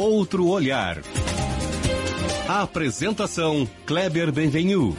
Outro olhar. Apresentação: Kleber Benvenu.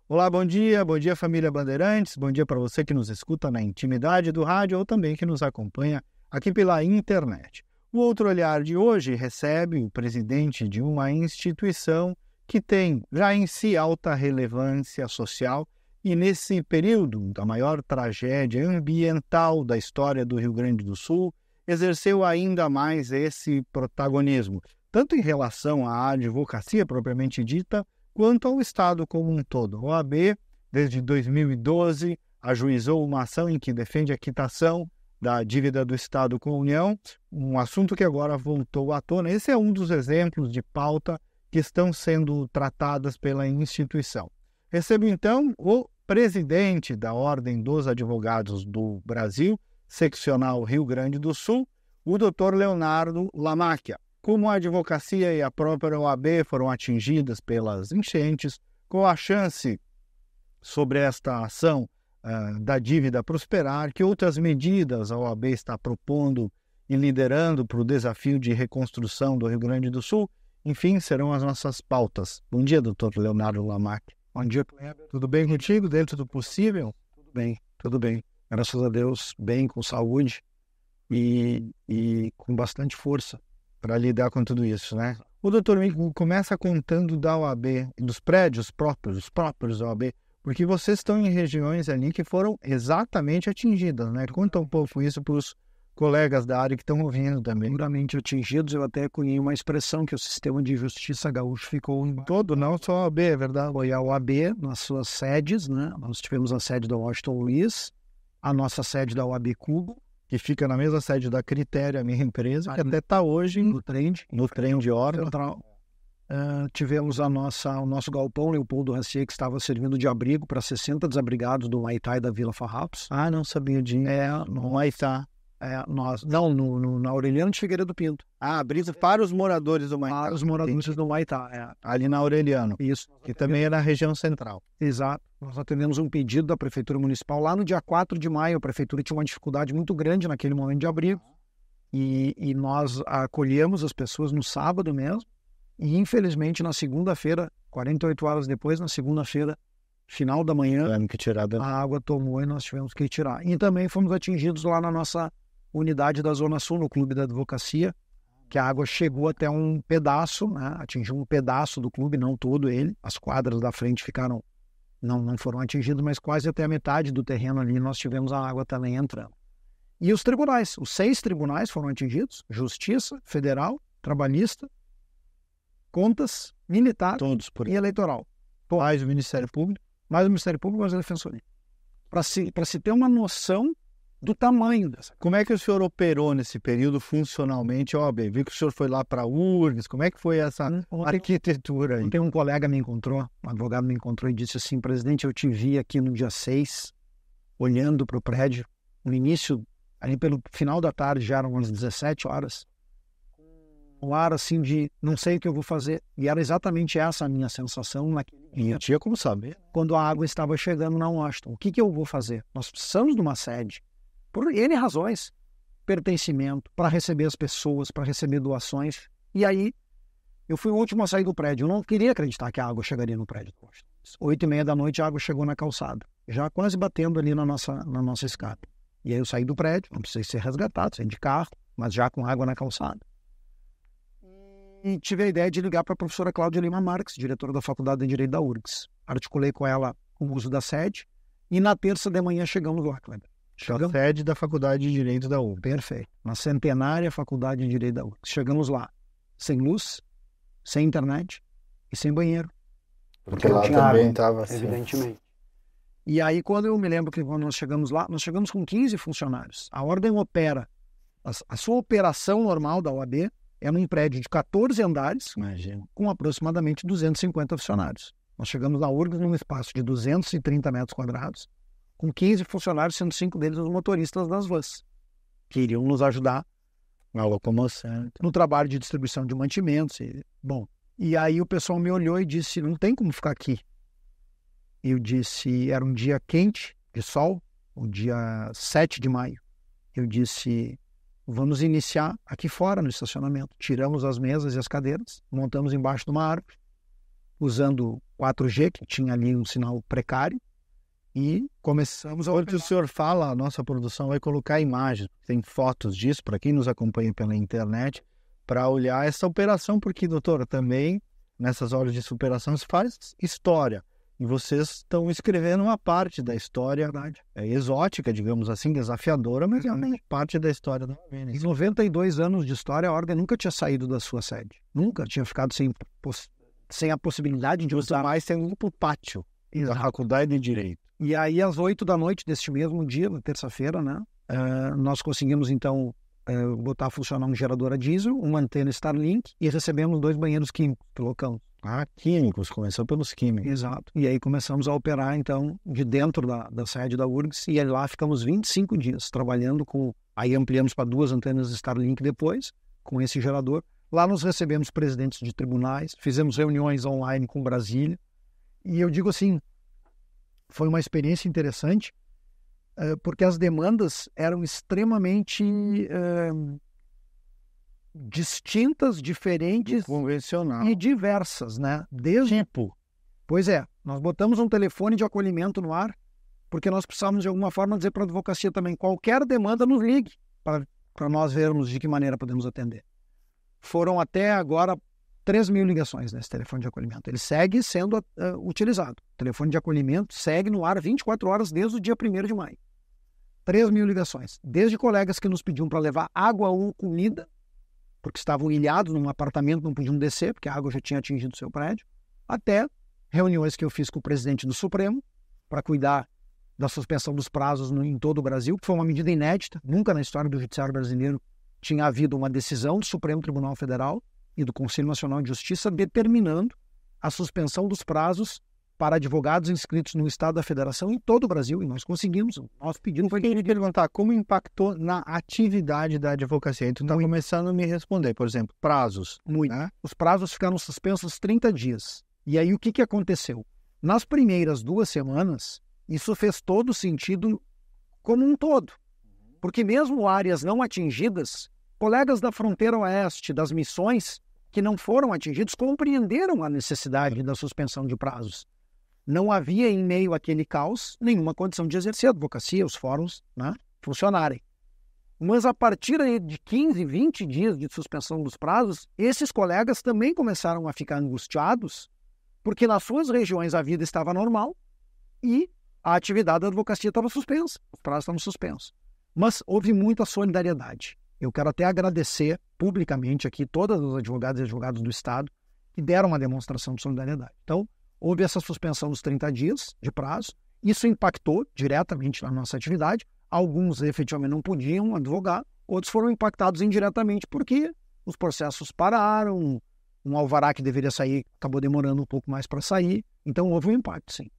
Olá, bom dia família Bandeirantes, bom dia para você que nos escuta na intimidade do rádio ou também que nos acompanha aqui pela internet. O Outro Olhar de hoje recebe o presidente de uma instituição que tem já em si alta relevância social e nesse período da maior tragédia ambiental da história do Rio Grande do Sul, exerceu ainda mais esse protagonismo, tanto em relação à advocacia propriamente dita, quanto ao Estado como um todo. A OAB, desde 2012, ajuizou uma ação em que defende a quitação da dívida do Estado com a União, um assunto que agora voltou à tona. Esse é um dos exemplos de pauta que estão sendo tratadas pela instituição. Recebo, então, o presidente da Ordem dos Advogados do Brasil, seccional Rio Grande do Sul, o Dr. Leonardo Lamacchia. Como a advocacia e a própria OAB foram atingidas pelas enchentes, qual a chance sobre esta ação da dívida prosperar, que outras medidas a OAB está propondo e liderando para o desafio de reconstrução do Rio Grande do Sul, enfim, serão as nossas pautas. Bom dia, Dr. Leonardo Lamacchia. Bom dia, Kleber. Tudo bem contigo, dentro do possível? Tudo bem. Graças a Deus, bem, com saúde e com bastante força para lidar com tudo isso, né? O doutor começa contando da OAB, dos prédios próprios, os próprios da OAB, porque vocês estão em regiões ali que foram exatamente atingidas, né? Conta um pouco isso para os colegas da área que estão ouvindo também. Duramente atingidos, eu até cunhei uma expressão que o sistema de justiça gaúcho ficou todo, não só a OAB, é verdade? Foi a OAB, nas suas sedes, né? Nós tivemos a sede da Washington Luiz, a nossa sede da OAB Cubo, que fica na mesma sede da Critério, a minha empresa, que até está hoje no trem de ordem. Tivemos o nosso galpão Leopoldo Racier, que estava servindo de abrigo para 60 desabrigados do Maitá e da Vila Farrapos. Ah, não sabia disso. No Maitá. Na Aureliano de Figueiredo Pinto. Abrigo para os moradores do Maitá. Para os moradores do Maitá, ali na Aureliano. Isso. Que também é na região central. Exato. Nós atendemos um pedido da Prefeitura Municipal lá no dia 4 de maio. A Prefeitura tinha uma dificuldade muito grande naquele momento de abrigo. E nós acolhemos as pessoas no sábado mesmo. E, infelizmente, na segunda-feira, 48 horas depois, na segunda-feira, final da manhã, a água tomou e nós tivemos que tirar. E também fomos atingidos lá na nossa unidade da Zona Sul, no Clube da Advocacia, que a água chegou até um pedaço, né? Atingiu um pedaço do clube, não todo ele. As quadras da frente ficaram, não foram atingidas, mas quase até a metade do terreno ali nós tivemos a água também entrando. E os tribunais, os 6 tribunais foram atingidos, Justiça, Federal, Trabalhista, Contas, Militar e Eleitoral. Mais o Ministério Público? Mais o Ministério Público, mais a Defensoria. Para se ter uma noção do tamanho dessa. Como é que o senhor operou nesse período funcionalmente? Óbvio, vi que o senhor foi lá para a URGS, como é que foi essa arquitetura aí? Ontem um colega me encontrou, um advogado me encontrou e disse assim: presidente, eu te vi aqui no dia 6, olhando para o prédio, no início, ali pelo final da tarde, já eram umas 17 horas, um ar assim de não sei o que eu vou fazer. E era exatamente essa a minha sensação naquele dia. Não tinha como saber. Quando a água estava chegando na Washington. O que eu vou fazer? Nós precisamos de uma sede. Por N razões. Pertencimento, para receber as pessoas, para receber doações. E aí, eu fui o último a sair do prédio. Eu não queria acreditar que a água chegaria no prédio. 8h30 da noite, a água chegou na calçada. Já quase batendo ali na nossa escada. E aí eu saí do prédio, não precisei ser resgatado, saí de carro, mas já com água na calçada. E tive a ideia de ligar para a professora Cláudia Lima Marques, diretora da Faculdade de Direito da URGS. Articulei com ela o uso da sede e na terça de manhã chegamos lá, Kleber. A sede da Faculdade de Direito da URGS. Perfeito. Na centenária Faculdade de Direito da URGS. Chegamos lá sem luz, sem internet e sem banheiro. Porque lá também estava assim. Evidentemente. E aí, quando eu me lembro que quando nós chegamos lá, nós chegamos com 15 funcionários. A Ordem opera, a sua operação normal da OAB é num prédio de 14 andares, imagina, com aproximadamente 250 funcionários. Nós chegamos na URGS num espaço de 230 metros quadrados, com 15 funcionários, sendo 5 deles os motoristas das vans, que iriam nos ajudar na locomoção, no trabalho de distribuição de mantimentos. E aí o pessoal me olhou e disse: não tem como ficar aqui. eu disse, era um dia quente, de sol, o dia 7 de maio. Eu disse, vamos iniciar aqui fora no estacionamento. Tiramos as mesas e as cadeiras, montamos embaixo de uma árvore, usando 4G, que tinha ali um sinal precário, e começamos a... Quando o senhor fala, a nossa produção vai colocar imagens, tem fotos disso, para quem nos acompanha pela internet, para olhar essa operação, porque, doutora, também, nessas horas de superação, se faz história. E vocês estão escrevendo uma parte da história exótica, digamos assim, desafiadora, mas é uma parte da história da Lavênia. Em 92 anos de história, a Ordem nunca tinha saído da sua sede. Nunca tinha ficado sem a possibilidade de usar. Mais tem um pátio da Faculdade de Direito. E aí, às 8 da noite deste mesmo dia, na terça-feira, né, nós conseguimos, então, botar a funcionar um gerador a diesel, uma antena Starlink e recebemos 2 banheiros químicos que colocamos. Químicos, começou pelos químicos. Exato. E aí começamos a operar, então, de dentro da sede da URGS, e lá ficamos 25 dias trabalhando com... Aí ampliamos para 2 antenas Starlink depois, com esse gerador. Lá nos recebemos presidentes de tribunais, fizemos reuniões online com Brasília. E eu digo assim, foi uma experiência interessante, porque as demandas eram extremamente distintas, diferentes, convencional e diversas, né? Pois é, nós botamos um telefone de acolhimento no ar, porque nós precisávamos de alguma forma dizer para a advocacia também, qualquer demanda nos ligue, para nós vermos de que maneira podemos atender. Foram até agora 3.000 ligações nesse telefone de acolhimento. Ele segue sendo utilizado. O telefone de acolhimento segue no ar 24 horas desde o dia 1º de maio. 3.000 ligações. Desde colegas que nos pediam para levar água ou comida, porque estavam ilhados num apartamento, não podiam descer, porque a água já tinha atingido o seu prédio, até reuniões que eu fiz com o presidente do Supremo para cuidar da suspensão dos prazos em todo o Brasil, que foi uma medida inédita. Nunca na história do judiciário brasileiro tinha havido uma decisão do Supremo Tribunal Federal e do Conselho Nacional de Justiça determinando a suspensão dos prazos para advogados inscritos no Estado da Federação em todo o Brasil, e nós conseguimos. Nosso pedido foi... Eu queria perguntar como impactou na atividade da advocacia. Tu está começando a me responder, por exemplo, prazos. Muito. Né? Os prazos ficaram suspensos 30 dias. E aí o que aconteceu? Nas primeiras 2 semanas, isso fez todo sentido como um todo. Porque mesmo áreas não atingidas, colegas da fronteira oeste, das missões, que não foram atingidos, compreenderam a necessidade da suspensão de prazos. Não havia, em meio àquele caos, nenhuma condição de exercer a advocacia, os fóruns, né, funcionarem. Mas a partir aí de 15, 20 dias de suspensão dos prazos, esses colegas também começaram a ficar angustiados, porque nas suas regiões a vida estava normal e a atividade da advocacia estava suspensa, os prazos estavam suspensos. Mas houve muita solidariedade. Eu quero até agradecer publicamente aqui todos os advogados e advogados do Estado que deram uma demonstração de solidariedade. Então, houve essa suspensão dos 30 dias de prazo. Isso impactou diretamente na nossa atividade. Alguns efetivamente não podiam advogar, outros foram impactados indiretamente porque os processos pararam, um alvará que deveria sair acabou demorando um pouco mais para sair. Então, houve um impacto, sim.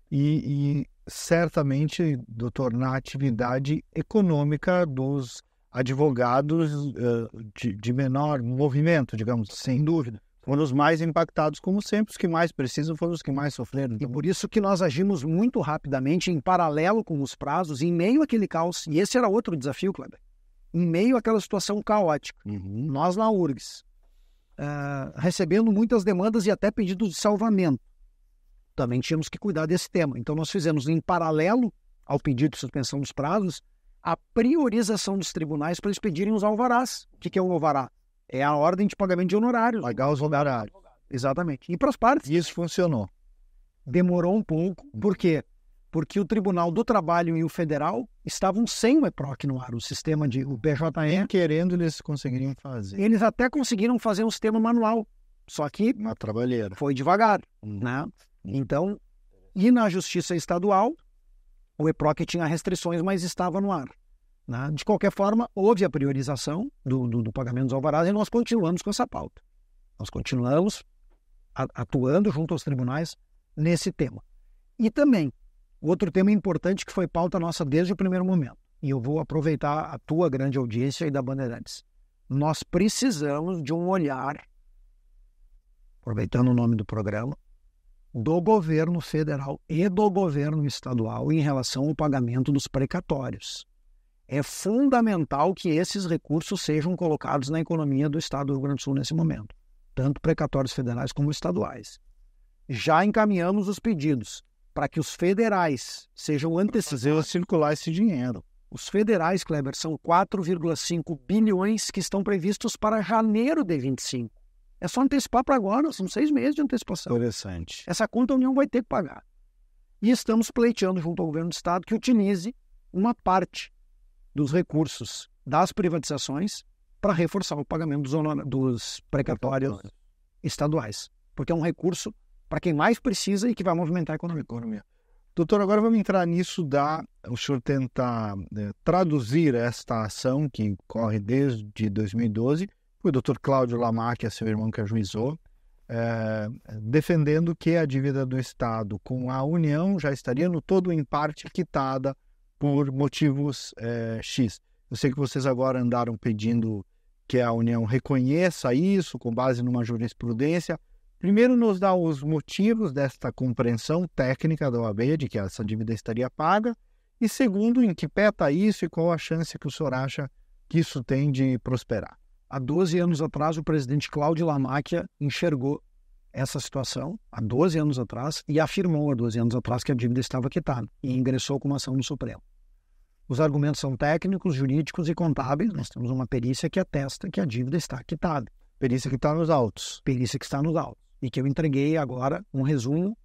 E certamente, doutor, na atividade econômica dos advogados de menor movimento, digamos, sem dúvida. Foram os mais impactados, como sempre, os que mais precisam foram os que mais sofreram. E por isso que nós agimos muito rapidamente, em paralelo com os prazos, em meio àquele caos. E esse era outro desafio, Kleber. Em meio àquela situação caótica. Nós na URGS, recebendo muitas demandas e até pedidos de salvamento. Também tínhamos que cuidar desse tema. Então nós fizemos, em paralelo ao pedido de suspensão dos prazos, a priorização dos tribunais para eles pedirem os alvarás. O que é um alvará? É a ordem de pagamento de honorários. Pagar os honorários. Exatamente. E para as partes. E isso funcionou. Demorou um pouco. Por quê? Porque o Tribunal do Trabalho e o Federal estavam sem o EPROC no ar, o sistema o PJE. Nem querendo, eles conseguiriam fazer. Eles até conseguiram fazer um sistema manual. Só que uma trabalheira. Foi devagar. Né? Então, e na Justiça Estadual, o EPROC tinha restrições, mas estava no ar. Né? De qualquer forma, houve a priorização do pagamento dos alvarás e nós continuamos com essa pauta. Nós continuamos atuando junto aos tribunais nesse tema. E também, outro tema importante que foi pauta nossa desde o primeiro momento, e eu vou aproveitar a tua grande audiência e da Bandeirantes. Nós precisamos de um olhar, aproveitando o nome do programa, do governo federal e do governo estadual em relação ao pagamento dos precatórios. É fundamental que esses recursos sejam colocados na economia do Estado do Rio Grande do Sul nesse momento, tanto precatórios federais como estaduais. Já encaminhamos os pedidos para que os federais sejam antecipados. Fazer circular esse dinheiro. Os federais, Kleber, são 4,5 bilhões que estão previstos para janeiro de 25. É só antecipar para agora, são 6 meses de antecipação. Interessante. Essa conta a União vai ter que pagar. E estamos pleiteando junto ao governo do Estado que utilize uma parte dos recursos das privatizações para reforçar o pagamento dos precatórios estaduais. Porque é um recurso para quem mais precisa e que vai movimentar a economia. Doutor, agora vamos entrar nisso o senhor tentar traduzir esta ação que corre desde 2012. Foi o doutor Cláudio Lamar, que é seu irmão, que ajuizou, defendendo que a dívida do Estado com a União já estaria no todo em parte quitada por motivos X. Eu sei que vocês agora andaram pedindo que a União reconheça isso com base numa jurisprudência. Primeiro, nos dá os motivos desta compreensão técnica da OAB de que essa dívida estaria paga. E segundo, em que pé está isso e qual a chance que o senhor acha que isso tem de prosperar? Há 12 anos atrás, o presidente Cláudio Lamáquia enxergou essa situação, há 12 anos atrás, e afirmou há 12 anos atrás que a dívida estava quitada e ingressou com uma ação no Supremo. Os argumentos são técnicos, jurídicos e contábeis. Nós temos uma perícia que atesta que a dívida está quitada. Perícia que está nos autos. Perícia que está nos autos. E que eu entreguei agora um resumo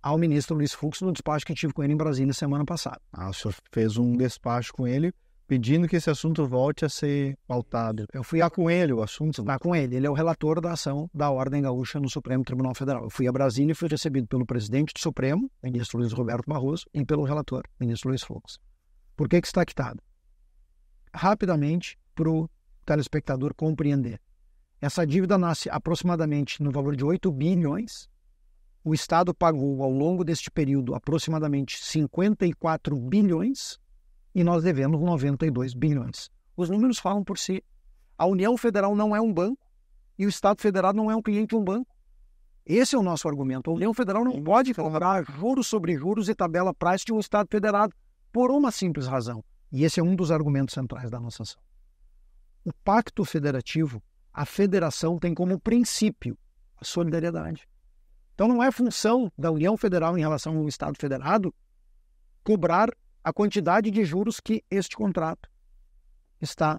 ao ministro Luiz Fux no despacho que tive com ele em Brasília semana passada. O senhor fez um despacho com ele pedindo que esse assunto volte a ser pautado. Eu fui com ele o assunto? Está com ele. Ele é o relator da ação da Ordem Gaúcha no Supremo Tribunal Federal. Eu fui a Brasília e fui recebido pelo presidente do Supremo, ministro Luiz Roberto Barroso, e pelo relator, ministro Luiz Fux. Por que está quitada? Rapidamente, para o telespectador compreender. Essa dívida nasce aproximadamente no valor de 8 bilhões. O Estado pagou ao longo deste período aproximadamente 54 bilhões e nós devemos 92 bilhões. Os números falam por si. A União Federal não é um banco e o Estado Federado não é um cliente de um banco. Esse é o nosso argumento. A União Federal não pode cobrar juros sobre juros e tabela price de um Estado federado por uma simples razão. E esse é um dos argumentos centrais da nossa ação. O pacto federativo, a federação tem como princípio a solidariedade. Então não é função da União Federal em relação ao Estado federado cobrar a quantidade de juros que este contrato está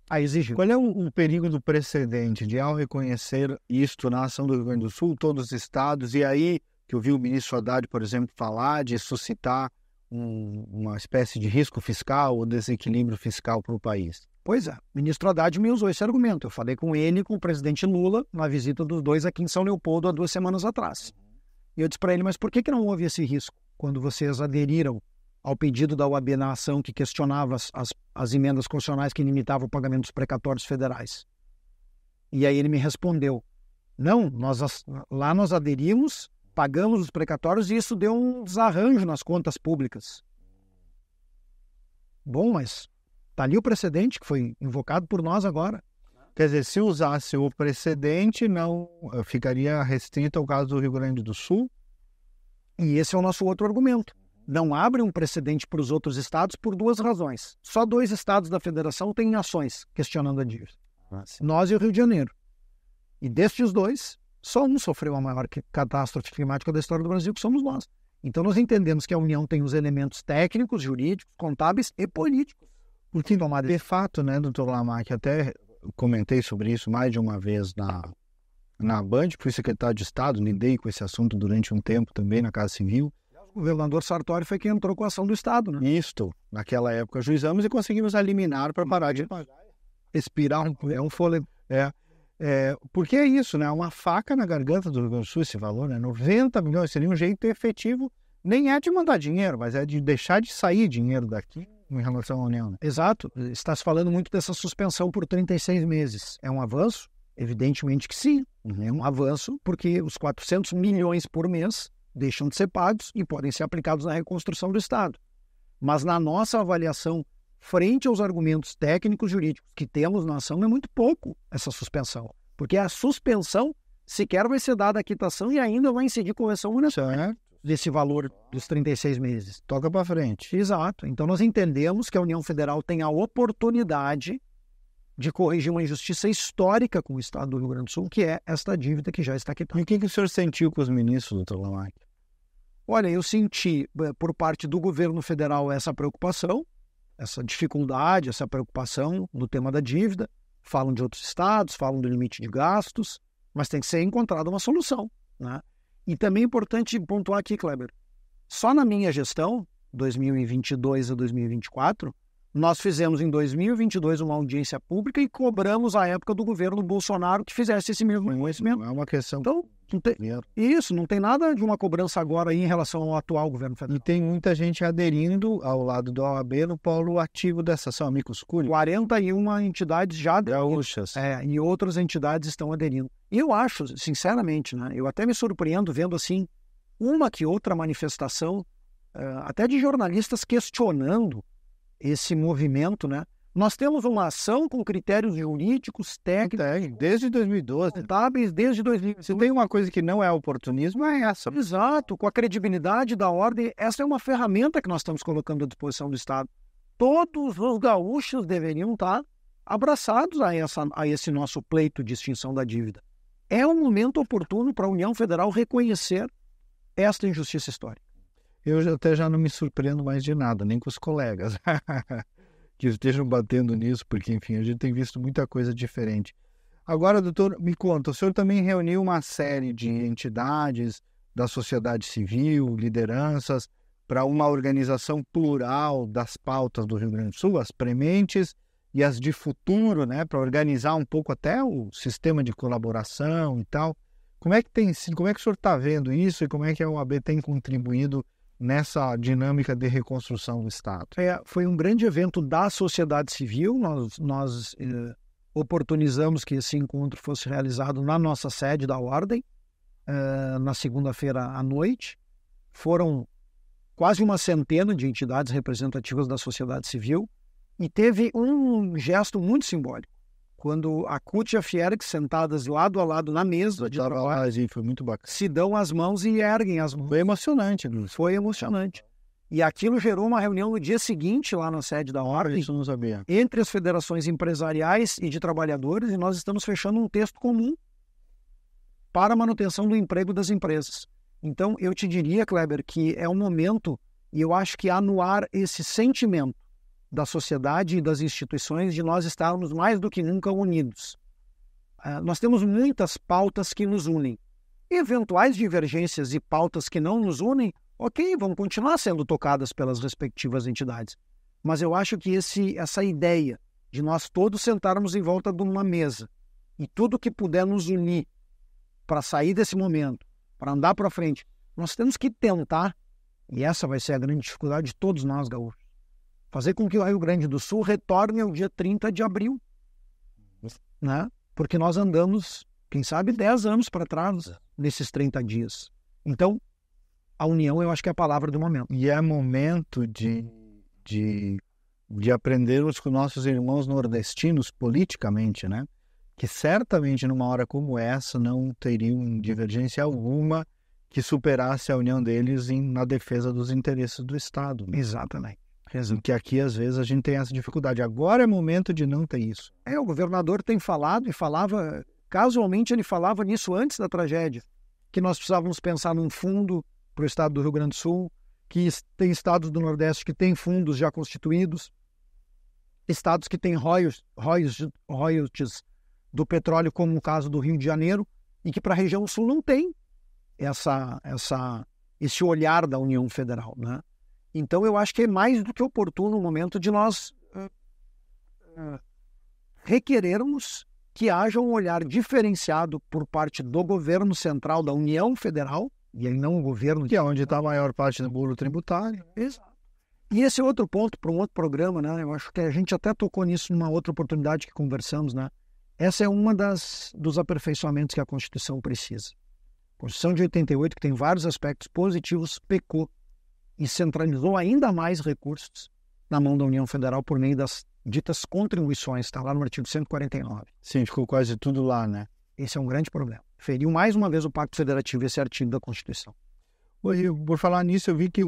a exigir. Qual é o perigo do precedente de, ao reconhecer isto na ação do Rio Grande do Sul, todos os estados, e aí que eu vi o ministro Haddad, por exemplo, falar de suscitar uma espécie de risco fiscal ou desequilíbrio fiscal para o país? Pois é, o ministro Haddad me usou esse argumento. Eu falei com ele e com o presidente Lula na visita dos dois aqui em São Leopoldo há 2 semanas atrás. E eu disse para ele, mas por que não houve esse risco quando vocês aderiram ao pedido da OAB na ação que questionava as emendas constitucionais que limitavam o pagamento dos precatórios federais? E aí ele me respondeu, não, lá nós aderimos, pagamos os precatórios e isso deu um desarranjo nas contas públicas. Bom, mas está ali o precedente que foi invocado por nós agora. Quer dizer, se usasse o precedente, não ficaria restrito ao caso do Rio Grande do Sul? E esse é o nosso outro argumento. Não abre um precedente para os outros estados por 2 razões. Só 2 estados da federação têm ações questionando a dívida. Nós e o Rio de Janeiro. E destes 2, só um sofreu a maior catástrofe climática da história do Brasil, que somos nós. Então nós entendemos que a União tem os elementos técnicos, jurídicos, contábeis e políticos. Porque, de fato, né, doutor Lamar, que até comentei sobre isso mais de uma vez na Band, fui secretário de Estado, lidei com esse assunto durante um tempo também na Casa Civil. O governador Sartori foi quem entrou com a ação do Estado, né? Isto, naquela época, juizamos e conseguimos eliminar para parar de respirar um fôlego. Porque é isso, né? Uma faca na garganta do Rio Grande do Sul, esse valor, né? 90 milhões seria um jeito efetivo, nem é de mandar dinheiro, mas é de deixar de sair dinheiro daqui em relação à União. Né? Exato. Está se falando muito dessa suspensão por 36 meses. É um avanço? Evidentemente que sim. É um avanço porque os 400 milhões por mês deixam de ser pagos e podem ser aplicados na reconstrução do Estado. Mas na nossa avaliação, frente aos argumentos técnicos jurídicos que temos na ação, é muito pouco essa suspensão. Porque a suspensão sequer vai ser dada a quitação e ainda vai incidir correção monetária Certo. desse valor dos 36 meses. Toca para frente. Exato. Então, nós entendemos que a União Federal tem a oportunidade de corrigir uma injustiça histórica com o Estado do Rio Grande do Sul, que é esta dívida que já está E quitada. o que o senhor sentiu com os ministros, doutor Lamach? Olha, eu senti, por parte do governo federal, essa preocupação, essa dificuldade, essa preocupação no tema da dívida. Falam de outros estados, falam do limite de gastos, mas tem que ser encontrada uma solução, né? E também é importante pontuar aqui, Kleber, só na minha gestão, 2022 a 2024, nós fizemos em 2022 uma audiência pública e cobramos à época do governo Bolsonaro que fizesse esse mesmo reconhecimento. Não é uma questão... Então, não tem nada de uma cobrança agora aí em relação ao atual governo E federal. tem muita gente aderindo ao lado da OAB no polo ativo dessa ação, amigos curios. 41 entidades já aderiram. Gaúchas. E outras entidades estão aderindo. E eu acho, sinceramente, né, eu até me surpreendo vendo assim uma que outra manifestação, até de jornalistas questionando esse movimento, né? Nós temos uma ação com critérios jurídicos, técnicos, Desde 2012. contábeis desde 2000. Se tem uma coisa que não é oportunismo, é essa. Exato, com a credibilidade da ordem, essa é uma ferramenta que nós estamos colocando à disposição do Estado. Todos os gaúchos deveriam estar abraçados a esse nosso pleito de extinção da dívida. É um momento oportuno para a União Federal reconhecer esta injustiça histórica. Eu até já não me surpreendo mais de nada, nem com os colegas que estejam batendo nisso, porque, enfim, a gente tem visto muita coisa diferente. Agora, doutor, me conta, o senhor também reuniu uma série de entidades da sociedade civil, lideranças, para uma organização plural das pautas do Rio Grande do Sul, as prementes e as de futuro, né, para organizar um pouco até o sistema de colaboração e tal. Como é que o senhor está vendo isso e como é que a OAB tem contribuído nessa dinâmica de reconstrução do Estado? Foi um grande evento da sociedade civil. Nós oportunizamos que esse encontro fosse realizado na nossa sede da Ordem, na segunda-feira à noite. Foram quase uma centena de entidades representativas da sociedade civil e teve um gesto muito simbólico. Quando a CUT e a Fiergs, sentadas lado a lado na mesa de trabalho, Foi muito bacana. se dão as mãos e erguem as mãos. Foi emocionante, Luiz. Foi emocionante. E aquilo gerou uma reunião no dia seguinte lá na sede da Ordem, Isso eu não sabia. entre as federações empresariais e de trabalhadores, e nós estamos fechando um texto comum para a manutenção do emprego das empresas. Então, eu te diria, Kleber, que é um momento, e eu acho que há no ar esse sentimento da sociedade e das instituições de nós estarmos mais do que nunca unidos. Nós temos muitas pautas que nos unem. Eventuais divergências e pautas que não nos unem, ok, vão continuar sendo tocadas pelas respectivas entidades. Mas eu acho que essa ideia de nós todos sentarmos em volta de uma mesa e tudo que puder nos unir para sair desse momento, para andar para frente, nós temos que tentar, e essa vai ser a grande dificuldade de todos nós gaúchos, fazer com que o Rio Grande do Sul retorne ao dia 30 de abril, né? Porque nós andamos, quem sabe, 10 anos para trás nesses 30 dias. Então, a união eu acho que é a palavra do momento. E é momento de aprendermos com nossos irmãos nordestinos politicamente, né? Que certamente numa hora como essa não teriam divergência alguma que superasse a união deles na defesa dos interesses do Estado. Né? Exatamente. Que aqui às vezes a gente tem essa dificuldade. Agora é momento de não ter isso. O governador tem falado e falava, casualmente ele falava nisso antes da tragédia, que nós precisávamos pensar num fundo para o estado do Rio Grande do Sul, que tem estados do Nordeste que têm fundos já constituídos, estados que têm royalties do petróleo, como no caso do Rio de Janeiro, e que para a região sul não tem esse olhar da União Federal, né? Então eu acho que é mais do que oportuno o momento de nós requerermos que haja um olhar diferenciado por parte do governo central da União Federal, e aí não o governo... Que é onde está a maior parte do bolo tributário. Exato. E esse outro ponto para um outro programa, né? Eu acho que a gente até tocou nisso numa outra oportunidade que conversamos, né? Essa é uma dos aperfeiçoamentos que a Constituição precisa. A Constituição de 88, que tem vários aspectos positivos, pecou e centralizou ainda mais recursos na mão da União Federal por meio das ditas contribuições, está lá no artigo 149. Sim, ficou quase tudo lá, né? Esse é um grande problema. Feriu mais uma vez o Pacto Federativo, esse artigo da Constituição. Por falar nisso, eu vi que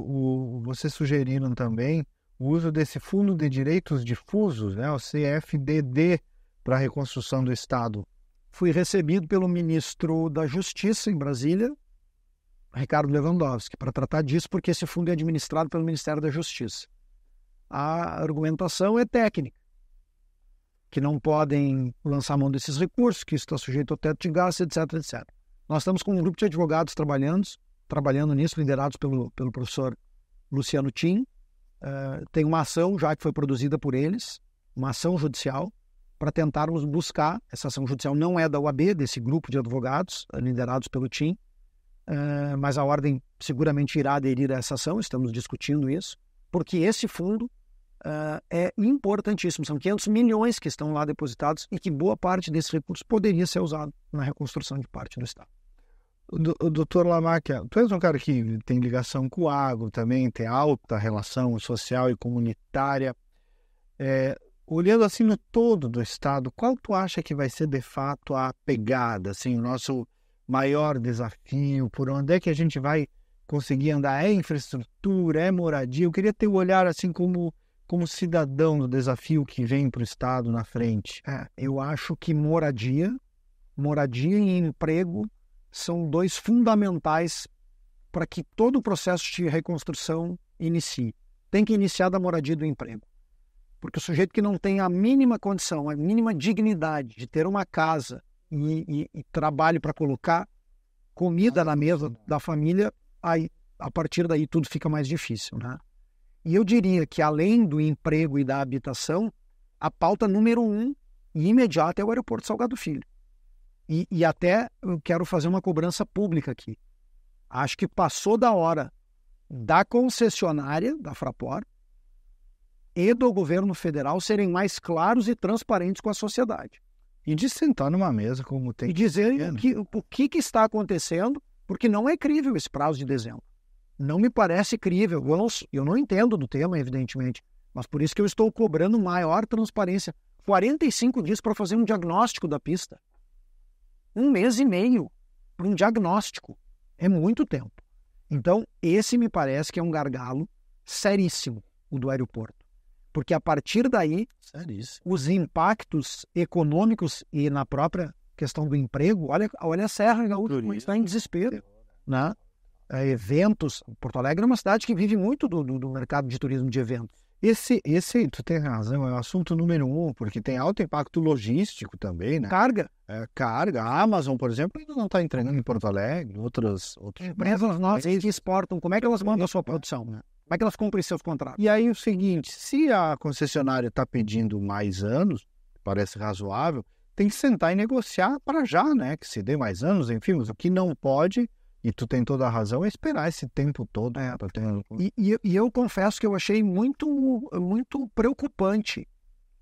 vocês sugeriram também o uso desse Fundo de Direitos Difusos, né, o CFDD, para a reconstrução do Estado. Fui recebido pelo ministro da Justiça em Brasília, Ricardo Lewandowski, para tratar disso, porque esse fundo é administrado pelo Ministério da Justiça. A argumentação é técnica, que não podem lançar mão desses recursos, que isso está sujeito ao teto de gastos, etc, etc. Nós estamos com um grupo de advogados trabalhando nisso, liderados pelo professor Luciano Tim. Tem uma ação já que foi produzida por eles, uma ação judicial, para tentarmos buscar, essa ação judicial não é da UAB, desse grupo de advogados liderados pelo Tim, mas a Ordem seguramente irá aderir a essa ação, estamos discutindo isso, porque esse fundo é importantíssimo, são 500 milhões que estão lá depositados e que boa parte desse recurso poderia ser usado na reconstrução de parte do Estado. O doutor Lamacchia, tu és um cara que tem ligação com o agro também, tem alta relação social e comunitária. Olhando assim no todo do Estado, qual tu acha que vai ser de fato a pegada, assim, o nosso maior desafio, por onde é que a gente vai conseguir andar? É infraestrutura, é moradia? Eu queria ter o olhar assim como cidadão do desafio que vem para o Estado na frente. Eu acho que moradia e emprego são dois fundamentais para que todo o processo de reconstrução inicie. Tem que iniciar da moradia e do emprego. Porque o sujeito que não tem a mínima condição, a mínima dignidade de ter uma casa e trabalho para colocar comida na mesa da família, aí, a partir daí tudo fica mais difícil, né? E eu diria que além do emprego e da habitação, a pauta número 1 e imediata é o aeroporto Salgado Filho. E até eu quero fazer uma cobrança pública aqui. Acho que passou da hora da concessionária, da Fraport, e do governo federal serem mais claros e transparentes com a sociedade. E de sentar numa mesa como tem. E dizer o que está acontecendo, porque não é crível esse prazo de dezembro. Não me parece crível. Eu não entendo do tema, evidentemente, mas por isso que eu estou cobrando maior transparência. 45 dias para fazer um diagnóstico da pista. 1 mês e meio para um diagnóstico. É muito tempo. Então, esse me parece que é um gargalo seríssimo, o do aeroporto. Porque a partir daí, os impactos econômicos e na própria questão do emprego, olha a Serra Gaúcha, está em desespero, né? Eventos, Porto Alegre é uma cidade que vive muito do mercado de turismo de eventos. Esse, tu tem razão, é o assunto número 1, porque tem alto impacto logístico também, né? Carga. A Amazon, por exemplo, ainda não está entregando em Porto Alegre, outras empresas nossas que exportam, como é que elas mandam a sua produção, né? Como é que elas cumprem seus contratos? E aí o seguinte, se a concessionária está pedindo mais anos, parece razoável, tem que sentar e negociar para já, né? Que se dê mais anos, enfim, mas o que não pode, e tu tem toda a razão, é esperar esse tempo todo. E eu confesso que eu achei muito, muito preocupante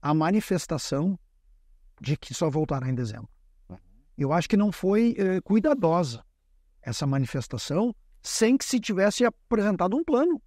a manifestação de que só voltará em dezembro. Eu acho que não foi cuidadosa essa manifestação sem que se tivesse apresentado um plano.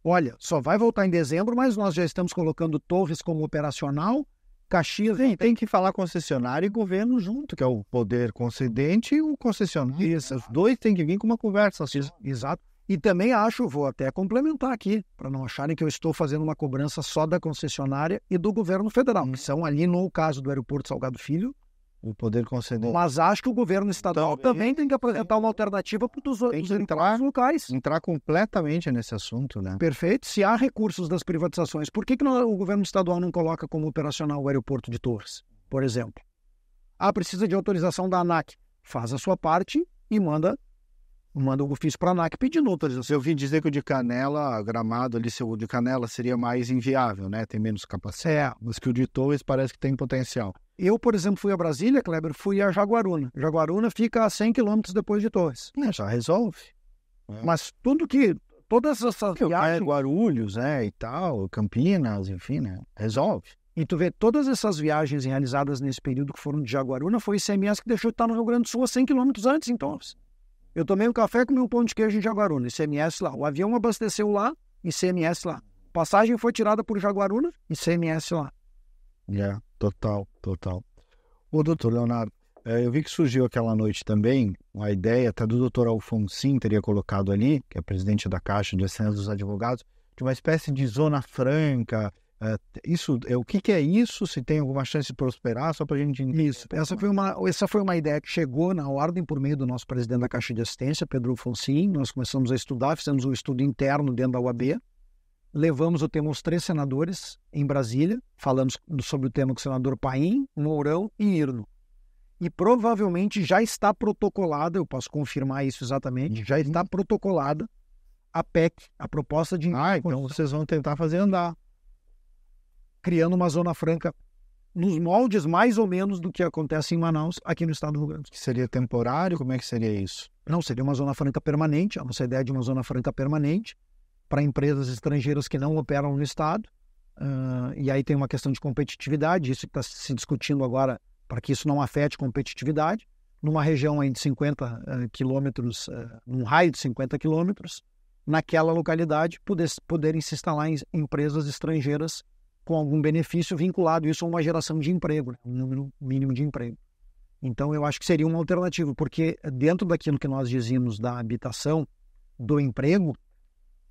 Olha, só vai voltar em dezembro, mas nós já estamos colocando Torres como operacional, Caxias... Tem que falar concessionário e governo junto, que é o poder concedente e o concessionário. Isso, os dois têm que vir com uma conversa. Exato. E também vou até complementar aqui, para não acharem que eu estou fazendo uma cobrança só da concessionária e do governo federal, que são ali no caso do aeroporto Salgado Filho, o poder concedente. Mas acho que o governo estadual também tem que apresentar uma alternativa para os locais. Entrar completamente nesse assunto, né? Perfeito. Se há recursos das privatizações, por que o governo estadual não coloca como operacional o aeroporto de Torres, por exemplo? Precisa de autorização da ANAC. Faz a sua parte e manda o ofício para a ANAC pedindo autorização. Eu ouvi dizer que o de Canela, Gramado ali, o de Canela seria mais inviável, né? Tem menos capacidade. Mas que o de Torres parece que tem potencial. Eu, por exemplo, fui a Brasília, Kleber, fui a Jaguaruna. Jaguaruna fica a 100 quilômetros depois de Torres. Já resolve. Mas todas essas viagens... Guarulhos, e tal, Campinas, enfim, né? Resolve. E tu vê, todas essas viagens realizadas nesse período que foram de Jaguaruna, foi o ICMS que deixou de estar no Rio Grande do Sul a 100 quilômetros antes, em Torres. Eu tomei um café, comi um pão de queijo em Jaguaruna, ICMS lá. O avião abasteceu lá, ICMS lá. Passagem foi tirada por Jaguaruna, ICMS lá. Total. Ô, doutor Leonardo, Eu vi que surgiu aquela noite também uma ideia, até do Dr. Alfonsin teria colocado ali, que é presidente da Caixa de Assinantes dos Advogados, de uma espécie de zona franca. O que é isso? Se tem alguma chance de prosperar, só para a gente entender. Isso. Essa foi uma ideia que chegou na ordem por meio do nosso presidente da Caixa de Assistência, Pedro Alfonsin. Nós começamos a estudar, fizemos um estudo interno dentro da UAB, levamos o tema aos 3 senadores em Brasília, falamos sobre o tema com o senador Paim, Mourão e Irno. E provavelmente já está protocolada, eu posso confirmar isso exatamente, já está protocolada a PEC, a proposta de... então vocês vão tentar fazer andar. Criando uma zona franca nos moldes mais ou menos do que acontece em Manaus, aqui no estado do Rio Grande do Sul. Que seria temporário? Como é que seria isso? Não, seria uma zona franca permanente, a nossa ideia é de uma zona franca permanente para empresas estrangeiras que não operam no estado. E aí tem uma questão de competitividade, isso que está se discutindo agora, para que isso não afete competitividade. Numa região aí de 50 quilômetros, num raio de 50 quilômetros, naquela localidade, poderem se instalar em empresas estrangeiras com algum benefício vinculado isso a uma geração de emprego, né? Um número mínimo de emprego. Então, eu acho que seria uma alternativa, porque dentro daquilo que nós dizíamos da habitação, do emprego,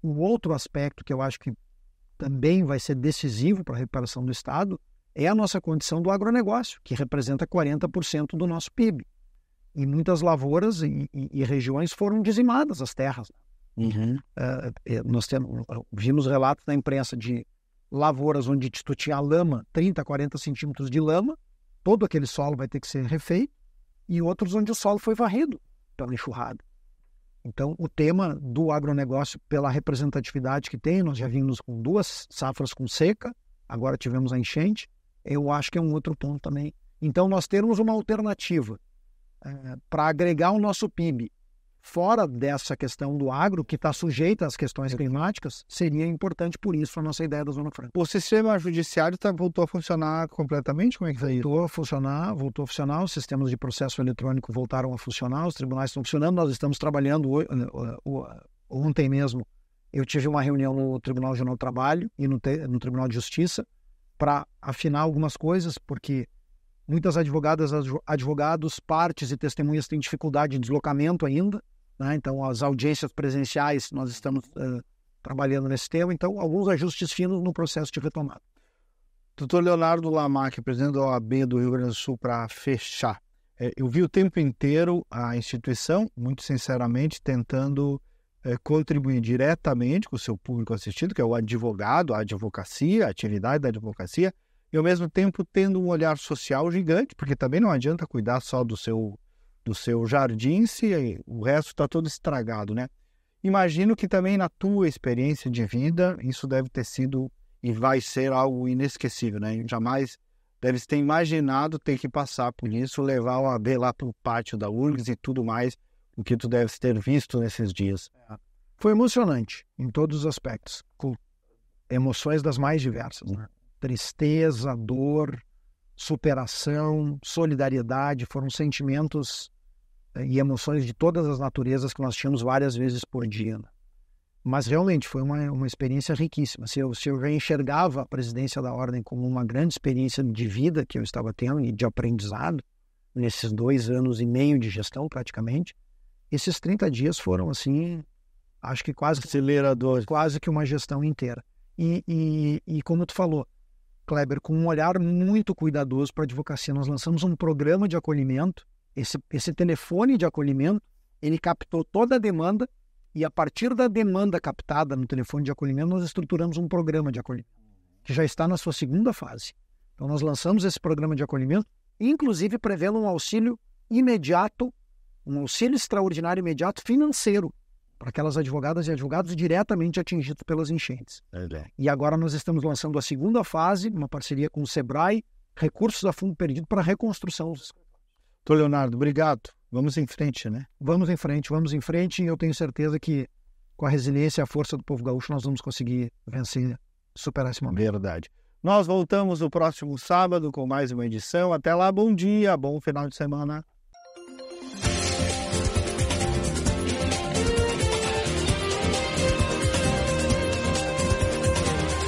o outro aspecto que eu acho que também vai ser decisivo para a recuperação do Estado é a nossa condição do agronegócio, que representa 40% do nosso PIB. E muitas lavouras e regiões foram dizimadas, as terras. Uhum. Nós vimos relatos na imprensa de lavouras onde tu tinha lama, 30, 40 centímetros de lama, todo aquele solo vai ter que ser refeito, e outros onde o solo foi varrido pela enxurrada. Então, o tema do agronegócio, pela representatividade que tem, nós já vimos com 2 safras com seca, agora tivemos a enchente, eu acho que é um outro ponto também. Então, nós termos uma alternativa para agregar o nosso PIB fora dessa questão do agro, que está sujeita às questões climáticas, seria importante, por isso, a nossa ideia da Zona Franca. O sistema judiciário voltou a funcionar completamente? Como é que foi isso? Voltou a funcionar, os sistemas de processo eletrônico voltaram a funcionar, os tribunais estão funcionando, nós estamos trabalhando ontem mesmo. Eu tive uma reunião no Tribunal Regional do Trabalho e no Tribunal de Justiça para afinar algumas coisas, porque muitas advogados, partes e testemunhas têm dificuldade de deslocamento ainda, né? Então, as audiências presenciais, nós estamos trabalhando nesse tema, então, alguns ajustes finos no processo de retomada. Doutor Leonardo Lamaque, presidente da OAB do Rio Grande do Sul, para fechar. Eu vi o tempo inteiro a instituição, muito sinceramente, tentando contribuir diretamente com o seu público assistido, que é o advogado, a advocacia, a atividade da advocacia, e ao mesmo tempo tendo um olhar social gigante, porque também não adianta cuidar só do seu jardim se o resto está todo estragado, né? Imagino que também na tua experiência de vida, isso deve ter sido e vai ser algo inesquecível, né? Jamais deve ter imaginado ter que passar por isso, levar o OAB lá para o pátio da URGS e tudo mais, o que tu deves ter visto nesses dias. Foi emocionante, em todos os aspectos, com emoções das mais diversas, né? Tristeza, dor, superação, solidariedade, foram sentimentos e emoções de todas as naturezas que nós tínhamos várias vezes por dia, né? Mas realmente foi uma experiência riquíssima. Se eu já enxergava a presidência da Ordem como uma grande experiência de vida que eu estava tendo e de aprendizado, nesses 2 anos e meio de gestão praticamente, esses 30 dias foram assim, acho que quase que uma gestão inteira. E como tu falou, Kleber, com um olhar muito cuidadoso para a advocacia, nós lançamos um programa de acolhimento. Esse telefone de acolhimento, ele captou toda a demanda e a partir da demanda captada no telefone de acolhimento, nós estruturamos um programa de acolhimento, que já está na sua 2ª fase. Então, nós lançamos esse programa de acolhimento, inclusive prevendo um auxílio imediato, um auxílio extraordinário imediato financeiro para aquelas advogadas e advogados diretamente atingidos pelas enchentes. E agora nós estamos lançando a 2ª fase, uma parceria com o SEBRAE, recursos a fundo perdido para a reconstrução dos escritórios. Doutor Leonardo, obrigado. Vamos em frente, né? Vamos em frente e eu tenho certeza que com a resiliência e a força do povo gaúcho nós vamos conseguir vencer, superar esse momento. Verdade. Nós voltamos no próximo sábado com mais uma edição. Até lá, bom dia, bom final de semana.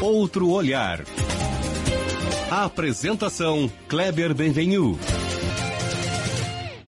Outro olhar. A apresentação Kleber Benvenu.